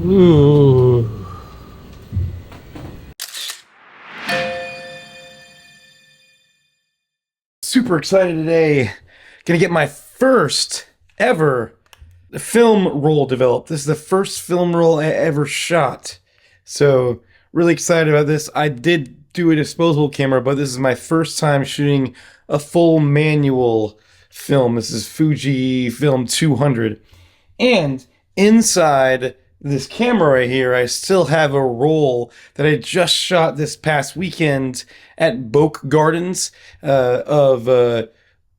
Ooh. Super excited today. Gonna get my first ever film roll developed. This is the first film roll I ever shot. So really excited about this. I did do a disposable camera, but this is my first time shooting a full manual film. This is Fuji Film 200. And inside this camera right here, I still have a roll that I just shot this past weekend at Boak Gardens of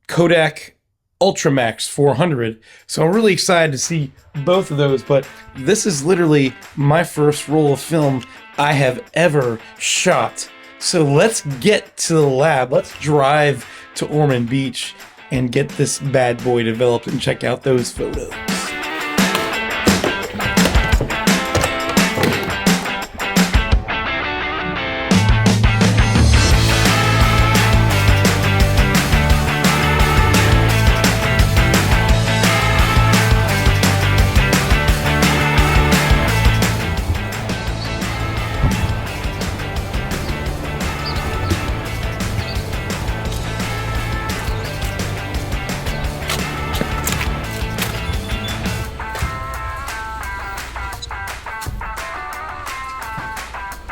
Kodak UltraMax 400. So I'm really excited to see both of those, but this is literally my first roll of film I have ever shot. So let's get to the lab. Let's drive to Ormond Beach and get this bad boy developed and check out those photos.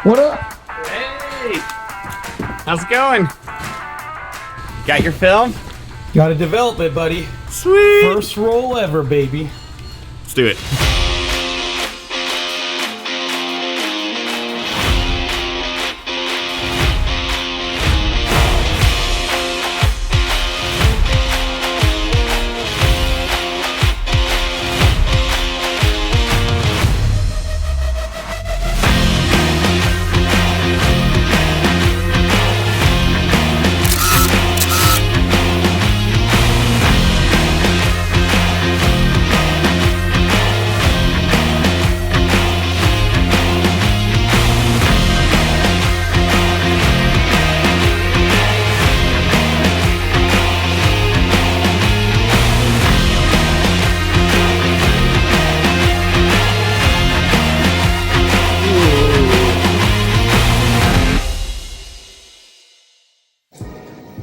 What up? Hey! How's it going? Got your film? Gotta develop it, buddy. Sweet! First roll ever, baby. Let's do it.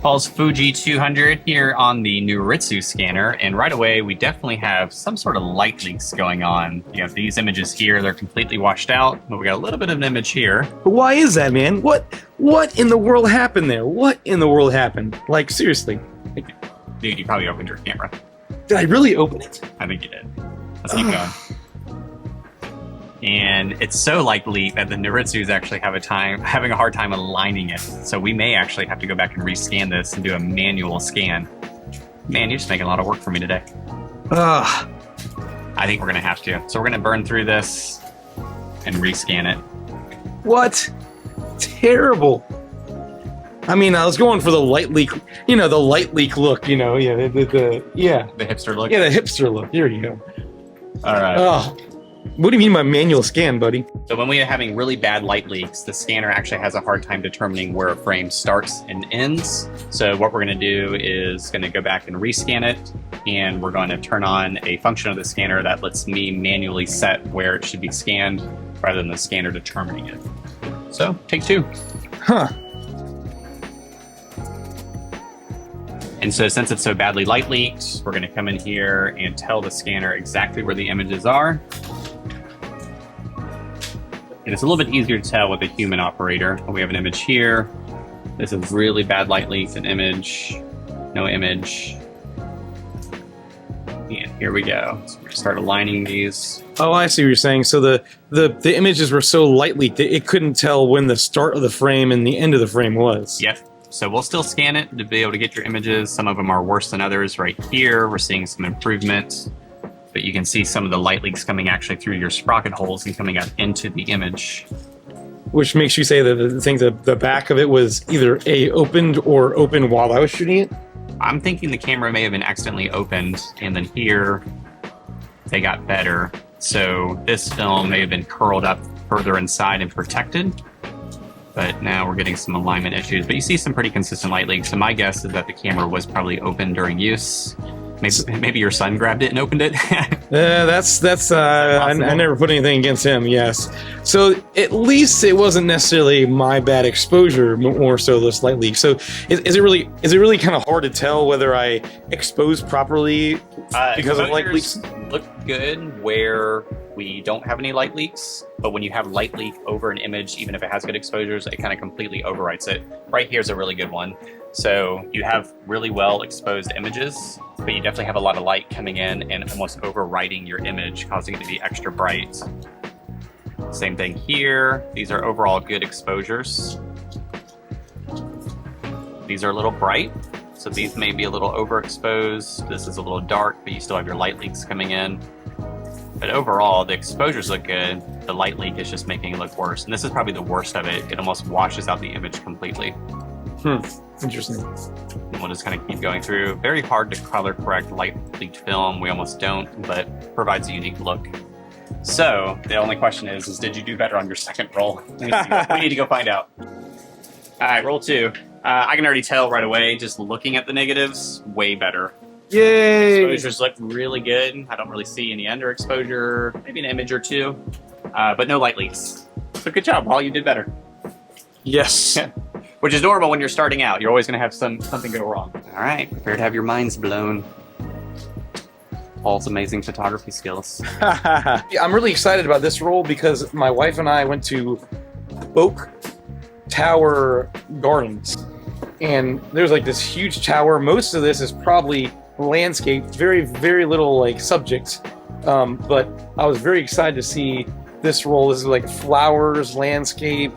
Paul's Fuji 200 here on the Nuritsu scanner, and right away we definitely have some sort of light leaks going on. You have these images here, they're completely washed out, but we got a little bit of an image here. But why is that, man? What in the world happened there? What in the world happened? Like, seriously. Dude, you probably opened your camera. Did I really open it? I think you did. Let's keep going. And it's so light leak that the Nuritsus actually having a hard time aligning it. So we may actually have to go back and rescan this and do a manual scan. Man, you're just making a lot of work for me today. Ugh. I think we're gonna have to. So we're gonna burn through this and rescan it. What? Terrible. I mean, I was going for the light leak, you know, the light leak look, you know, yeah, The hipster look? Yeah, the hipster look. Here you go. All right. Oh. What do you mean by manual scan, buddy? So when we are having really bad light leaks, the scanner actually has a hard time determining where a frame starts and ends. So what we're gonna do is gonna go back and rescan it, and we're going to turn on a function of the scanner that lets me manually set where it should be scanned rather than the scanner determining it. So, take two. Huh. And so since it's so badly light leaked, we're gonna come in here and tell the scanner exactly where the images are. And it's a little bit easier to tell with a human operator. We have an image here. This is really bad light leaks, an image, no image. And here we go. So we're gonna start aligning these. Oh, I see what you're saying. So the images were so light leaked that it couldn't tell when the start of the frame and the end of the frame was. Yep. So we'll still scan it to be able to get your images. Some of them are worse than others. Right here, we're seeing some improvement. But you can see some of the light leaks coming actually through your sprocket holes and coming out into the image. Which makes you say that the back of it was either opened or open while I was shooting it? I'm thinking the camera may have been accidentally opened, and then here they got better. So this film may have been curled up further inside and protected. But now we're getting some alignment issues. But you see some pretty consistent light leaks. So my guess is that the camera was probably open during use. Maybe your son grabbed it and opened it. I never put anything against him. Yes, so at least it wasn't necessarily my bad exposure, more so this light leak. So is it really kind of hard to tell whether I exposed properly because of light leaks? Look good where we don't have any light leaks, but when you have light leak over an image, even if it has good exposures, it kind of completely overwrites it. Right here's a really good one. So you have really well exposed images, but you definitely have a lot of light coming in and almost overwriting your image, causing it to be extra bright. Same thing here. These are overall good exposures. These are a little bright, so these may be a little overexposed. This is a little dark, but you still have your light leaks coming in. But overall, the exposures look good. The light leak is just making it look worse. And this is probably the worst of it. It almost washes out the image completely. Interesting. And we'll just kind of keep going through. Very hard to color correct light leaked film. We almost don't, but provides a unique look. So the only question is did you do better on your second roll? We need to go find out. All right, roll 2. I can already tell right away, just looking at the negatives, way better. Yay! Exposures look really good. I don't really see any underexposure, maybe an image or two, but no light leaks. So good job, Paul. You did better. Yes. Which is normal when you're starting out. You're always going to have something go wrong. All right, prepare to have your minds blown. Paul's amazing photography skills. I'm really excited about this roll because my wife and I went to Oak Tower Gardens, and there's like this huge tower. Most of this is probably landscape, very, very little like subject. But I was very excited to see this roll. This is like flowers, landscape,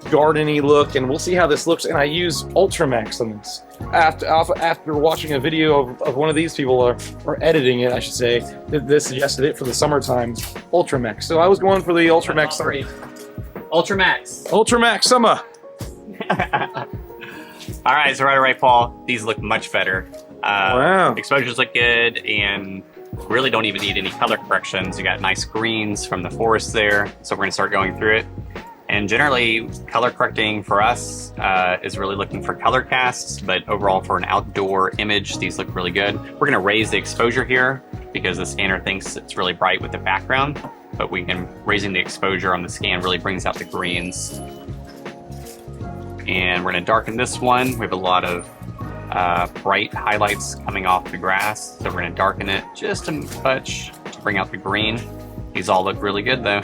garden-y look, and we'll see how this looks. And I use UltraMax on this. After watching a video of one of these people, or editing it, I should say, that suggested it for the summertime, UltraMax. So I was going for the UltraMax. UltraMax. UltraMax summer. All right, so right away, Paul. These look much better. Wow. Exposures look good, and really don't even need any color corrections. You got nice greens from the forest there, so we're going to start going through it. And generally, color correcting for us is really looking for color casts, but overall for an outdoor image, these look really good. We're going to raise the exposure here because the scanner thinks it's really bright with the background, but raising the exposure on the scan really brings out the greens. And we're going to darken this one. We have a lot of bright highlights coming off the grass, so we're going to darken it just a touch to bring out the green. These all look really good though.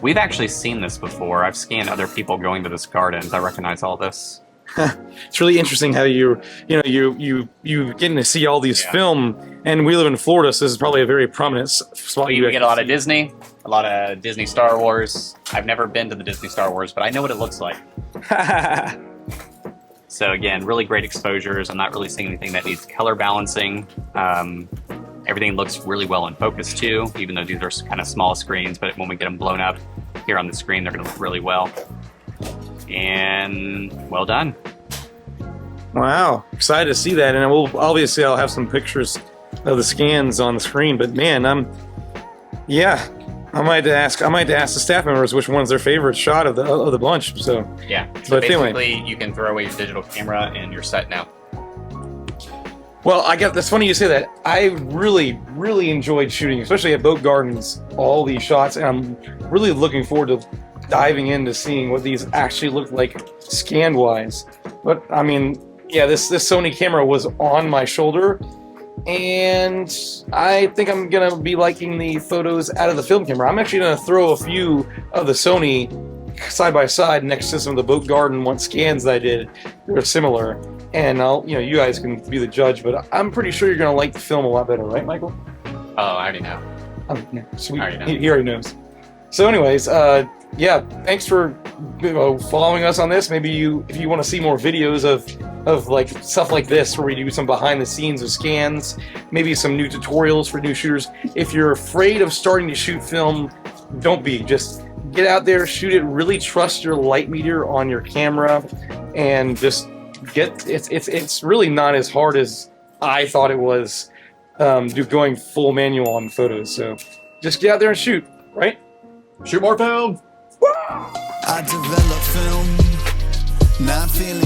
We've actually seen this before. I've scanned other people going to this gardens. I recognize all this. It's really interesting how you getting to see all these film, and we live in Florida, so this is probably a very prominent spot. You get a lot of Disney, a lot of Disney Star Wars. I've never been to the Disney Star Wars, but I know what it looks like. So again, really great exposures. I'm not really seeing anything that needs color balancing. Everything looks really well in focus too, even though these are kind of small screens, but when we get them blown up here on the screen, they're gonna look really well. And well done. Wow, excited to see that, and I'll have some pictures of the scans on the screen. But man, I might ask the staff members which one's their favorite shot of the bunch. So yeah, but basically anyway, you can throw away your digital camera and you're set now. Well, that's funny you say that. I really, really enjoyed shooting, especially at Boat Gardens, all these shots, and I'm really looking forward to diving into seeing what these actually look like scan-wise. But I mean, yeah, this Sony camera was on my shoulder, and I think I'm gonna be liking the photos out of the film camera. I'm actually gonna throw a few of the Sony side by side next to some of the Boat Garden scans that I did. They're similar, and you guys can be the judge. But I'm pretty sure you're gonna like the film a lot better, right, Michael? Oh, I already know. Oh, yeah, sweet. I already know. He already knows. So, anyways, yeah, thanks for following us on this. Maybe if you want to see more videos of like stuff like this, where we do some behind the scenes of scans, maybe some new tutorials for new shooters. If you're afraid of starting to shoot film, don't be. Just get out there, shoot it. Really trust your light meter on your camera, and just it's really not as hard as I thought it was. Going full manual on photos. So just get out there and shoot, right? Shoot more film. I develop film, not feeling